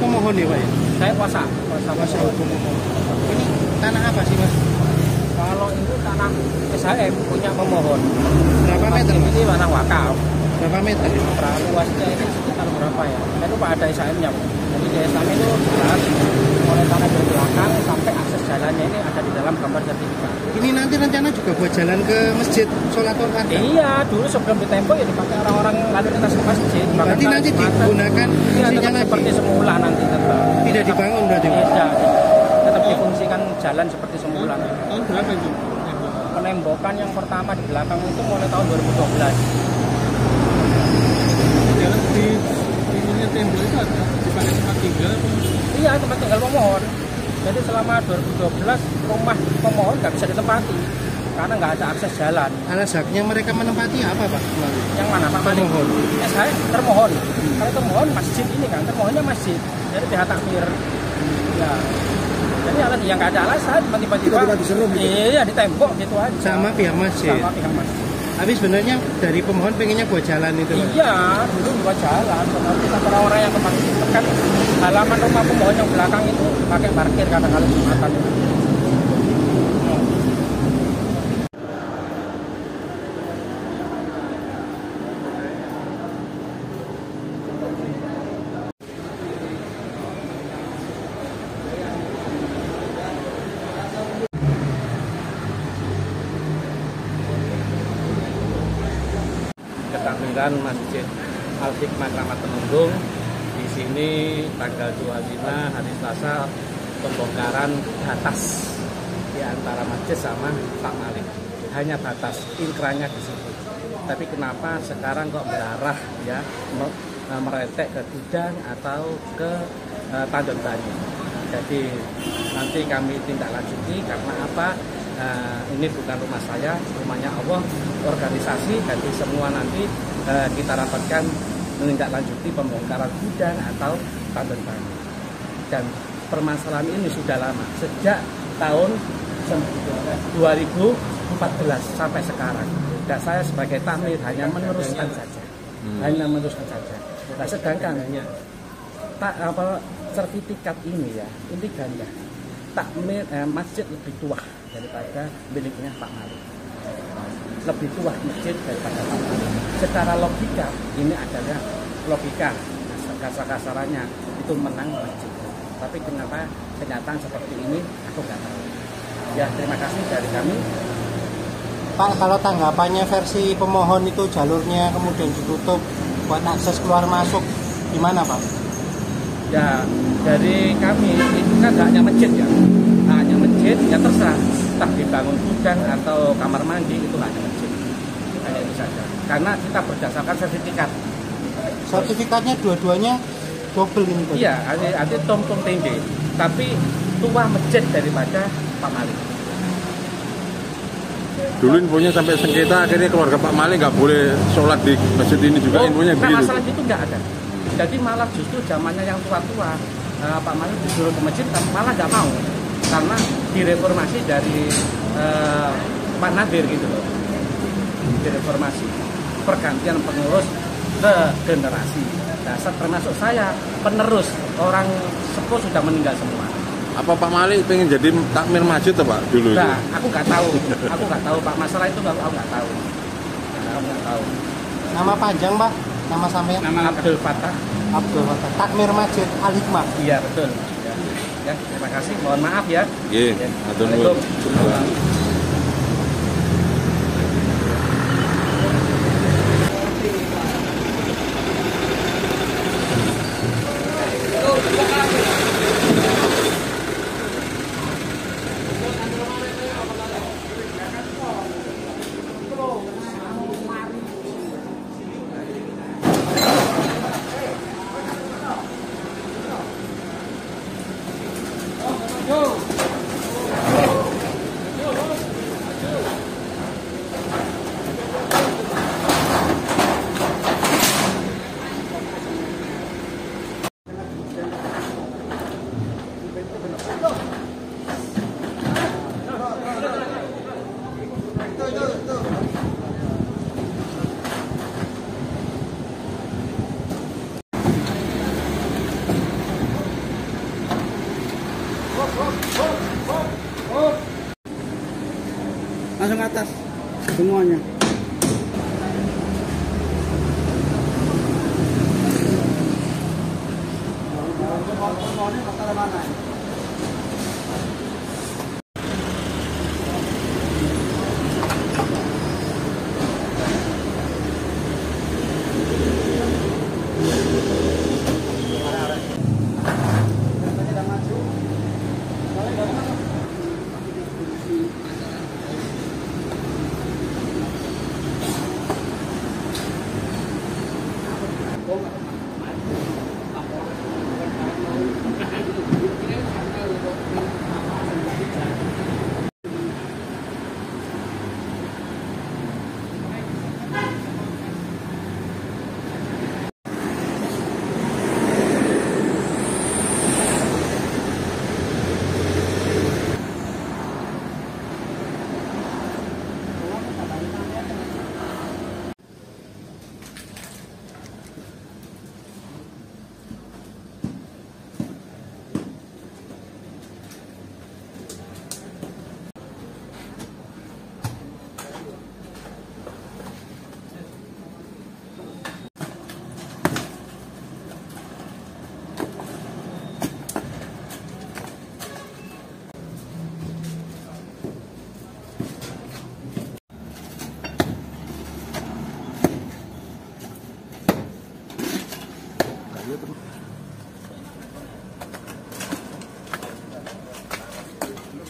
pemohon ya Pak ya? Saya kuasa hukum. Ini tanah apa sih Mas? Kalau itu tanah SHM punya pemohon. Berapa meter Mas? Ini tanah wakaf. Berapa meter? Luasnya ini sekitar berapa ya? Itu Pak ada SHM-nya. Jadi di SHM itu jelas mulai tanah dari belakang sampai akses jalannya ini ada di dalam gambar sertifikat. Ini nanti rencana juga buat jalan ke masjid sholat Jumat? Iya, dulu sebelum ditembok ya dipakai orang-orang lalu lintas ke masjid. Berarti nanti digunakan fungsinya lagi? Seperti semula nanti tetap. Tidak dibangun berarti? Tidak, tetap difungsikan jalan seperti semula. Tahun berapa itu? Penembokan yang pertama di belakang itu mulai tahun 2012. Jalan di ininya tembok itu ada dipakai tempat tinggal? Iya, tempat tinggal pemohon. Jadi selama 2012 rumah pemohon nggak bisa ditempati karena nggak ada akses jalan. Alas haknya mereka menempati apa Pak? Yang mana Pak? Termohon. SHM termohon. Kalau termohon masjid ini kan, termohonnya masjid. Jadi pihak takmir. Ya. Jadi yang nggak ada alasan tiba-tiba. Iya, ditembok gitu aja. Sama pihak masjid. Sama pihak masjid. Tapi sebenarnya dari pemohon pengennya buat jalan itu Pak? Iya, dulu buat jalan. Tetapi orang-orang yang kemarin kan halaman rumah pemohon yang belakang itu pakai parkir kadang-kadang Jumatan. Ketampilan Masjid Al-Hikmah Kramat Temenggung. Di sini tanggal 25 hari Selasa pembongkaran batas di antara masjid sama Pak Malik. Hanya batas, inkranya di situ. Tapi kenapa sekarang kok berarah ya meretek ke Gudang atau ke Tandon Banyu? Jadi nanti kami tindak lanjuti karena apa? Ini bukan rumah saya, rumahnya Allah, organisasi, jadi semua nanti kita rapatkan menindaklanjuti pembongkaran gudang atau Tandon Banyu. Dan permasalahan ini sudah lama, sejak tahun 2014 sampai sekarang. Dan saya sebagai takmir hanya meneruskan saja, Nah, sedangkan sertifikat ini ya, ini ganda. Takmir masjid lebih tua daripada miliknya Pak Malik. Lebih tua masjid daripada Pak Malik. Secara logika ini adalah logika kasar-kasarannya itu menang masjid. Tapi kenapa kenyataan seperti ini aku nggak tahu. Ya terima kasih dari kami. Pak, kalau tanggapannya versi pemohon itu jalurnya kemudian ditutup buat akses keluar masuk gimana Pak? Ya dari kami itu kan hanya masjid ya, hanya masjid ya terserah entah dibangun gudang atau kamar mandi itu hanya masjid, hanya itu saja. Karena kita berdasarkan sertifikat. Sertifikatnya dua-duanya double ini Pak? Iya, ada tom-tom tinggi, tapi tua masjid daripada Pak Malik. Dulu infonya sampai sengketa akhirnya keluarga Pak Malik nggak boleh sholat di masjid ini juga, infonya begitu. Masalah itu nggak ada. Jadi malah justru zamannya yang tua-tua Pak Malik disuruh ke masjid malah nggak mau karena direformasi dari Pak Nadir gitu loh. Direformasi, pergantian pengurus ke generasi. Nah, termasuk saya penerus, orang sepuh sudah meninggal semua. Apa Pak Malik pengen jadi takmir masjid atau Pak dulu? Nah, aku nggak tahu Pak, masalah itu aku nggak tahu. Nama panjang Pak? Nama sampean? Nama Abdul Fattah Abdul Fatah, Takmir Masjid Al Hikmah. Iya betul. Ya, terima kasih. Mohon maaf ya. Nggih, matur nuwun. Langsung ke atas semuanya.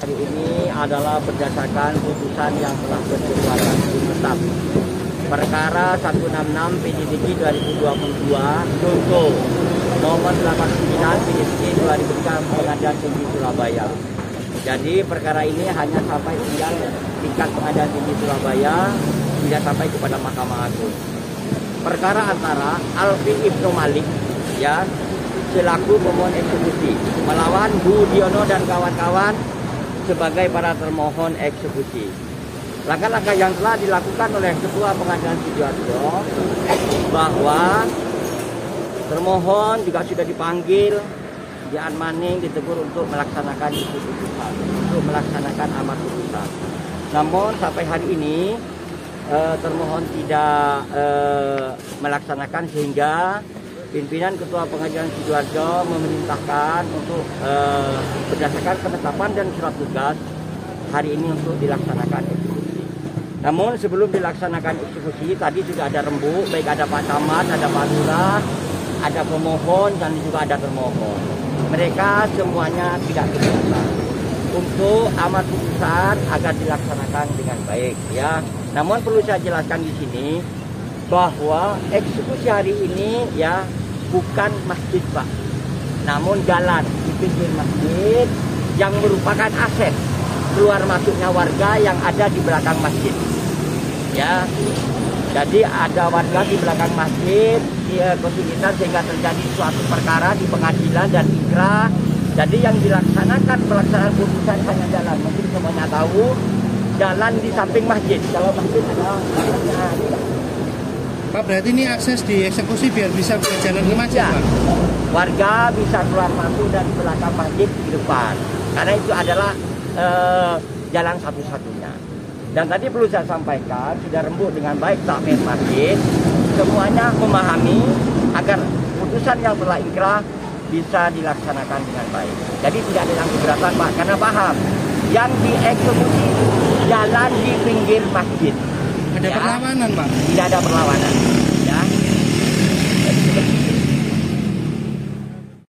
Hari ini adalah berdasarkan putusan yang telah berkekuatan hukum tetap. Perkara 166 PDTK 2022 contoh nomor 89 PDTK 2003 Pengadilan Tinggi Surabaya. Jadi perkara ini hanya sampai tinggal tingkat Pengadilan Tinggi Surabaya, tidak sampai kepada Mahkamah Agung. Perkara antara Alfi Ibnu Malik ya selaku pemohon eksekusi melawan Budiono dan kawan-kawan sebagai para termohon eksekusi. Langkah-langkah yang telah dilakukan oleh Ketua Pengadilan Sidoarjo bahwa termohon juga sudah dipanggil di Anmaning, ditegur untuk melaksanakan isi putusan, untuk melaksanakan amar putusan. Namun sampai hari ini termohon tidak melaksanakan, sehingga pimpinan Ketua Pengadilan Sidoarjo memerintahkan untuk berdasarkan penetapan dan surat tugas hari ini untuk dilaksanakan eksekusi. Namun sebelum dilaksanakan eksekusi tadi juga ada rembuk, baik ada Pak Camat, ada Pak Lurah, ada pemohon dan juga ada termohon. Mereka semuanya tidak keberatan untuk amar putusan agar dilaksanakan dengan baik ya. Namun perlu saya jelaskan di sini bahwa eksekusi hari ini ya bukan masjid Pak, namun jalan di pinggir masjid yang merupakan aset keluar masuknya warga yang ada di belakang masjid ya. Jadi ada warga di belakang masjid kesulitan sehingga terjadi suatu perkara di pengadilan dan inkrah. Jadi yang dilaksanakan pelaksanaan putusan hanya jalan, mungkin semuanya tahu, jalan di samping masjid. Kalau masjid ada Pak, berarti ini akses di eksekusi biar bisa berjalan ke masjid, ya, Pak? warga bisa keluar masuk dari belakang masjid di depan, karena itu adalah jalan satu-satunya. Dan tadi perlu saya sampaikan, sudah rembuk dengan baik takmir masjid, semuanya memahami agar keputusan yang telah inkrah bisa dilaksanakan dengan baik. Jadi tidak ada yang keberatan Pak, karena paham yang dieksekusi jalan di pinggir masjid. Ada perlawanan Pak? Tidak ada perlawanan.